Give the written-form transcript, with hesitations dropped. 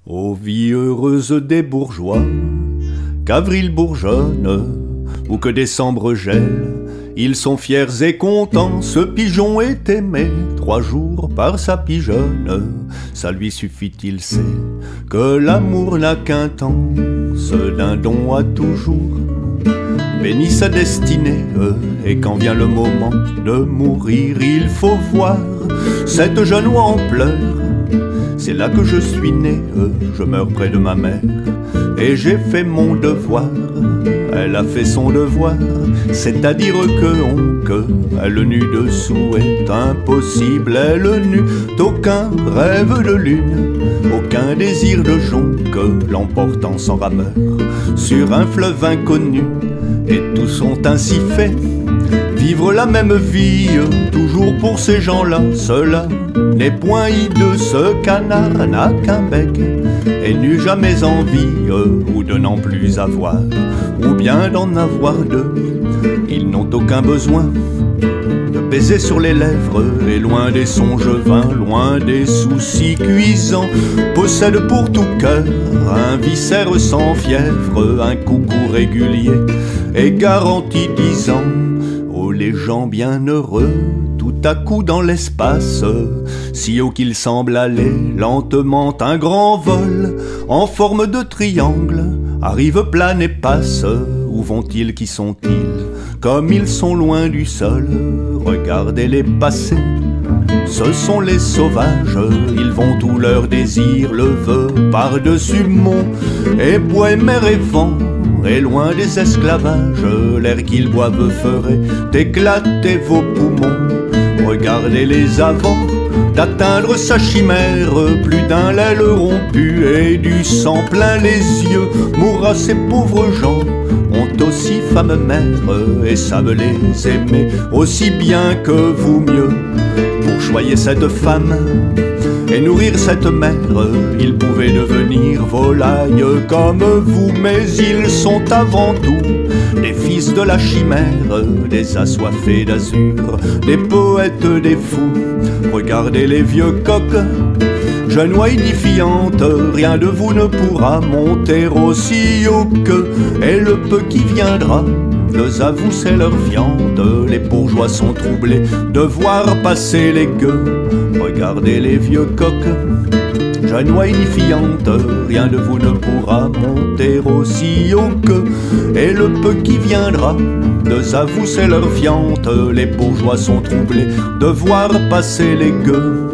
Ô vie heureuse des bourgeois, qu'avril bourgeonne, ou que décembre gèle, ils sont fiers et contents, ce pigeon est aimé 3 jours par sa pigeonne. Ça lui suffit, il sait, que l'amour n'a qu'un temps, ce dindon a toujours béni sa destinée. Et quand vient le moment de mourir, il faut voir cette jeune oie en pleurs. C'est là que je suis né, je meurs près de ma mère, et j'ai fait mon devoir, elle a fait son devoir, c'est-à-dire que elle nue dessous est impossible, elle n'eut aucun rêve de lune, aucun désir de jonque, l'emportant sans rameur sur un fleuve inconnu, et tous sont ainsi faits, vivre la même vie, toujours pour ces gens-là, cela n'est point hideux, ce canard n'a qu'un bec, et n'eut jamais envie, ou de n'en plus avoir, ou bien d'en avoir deux. Ils n'ont aucun besoin de baiser sur les lèvres, et loin des songes vains, loin des soucis cuisants, possèdent pour tout cœur un viscère sans fièvre, un coucou régulier, et garanti 10 ans. Oh les gens bienheureux, tout à coup dans l'espace, si haut qu'il semble aller lentement, un grand vol en forme de triangle arrive, plane et passe. Où vont-ils, qui sont-ils? Comme ils sont loin du sol, regardez-les passer. Ce sont les sauvages, ils vont où leur désir le veut, par-dessus mont et bois et mer et vent, et loin des esclavages, l'air qu'ils boivent ferait éclater vos poumons. Regardez-les avant d'atteindre sa chimère, plus d'un l'aile rompu et du sang plein les yeux. Mourra ces pauvres gens, ont aussi femme mère, et savent les aimer aussi bien que vous mieux. Pour choyer cette femme et nourrir cette mère, ils pouvaient devenir volailles comme vous, mais ils sont avant tout des fils de la chimère, des assoiffés d'azur, des poètes, des fous. Regardez les vieux coqs, jeunes oie édifiante, rien de vous ne pourra monter aussi haut que, et le peu qui viendra nous avoue c'est leur viande. Les bourgeois sont troublés de voir passer les gueux. Regardez les vieux coqs, jeunes oie édifiante, rien de vous ne pourra monter aussi haut que, et le peu qui viendra nous avoue c'est leur viande. Les bourgeois sont troublés de voir passer les gueux.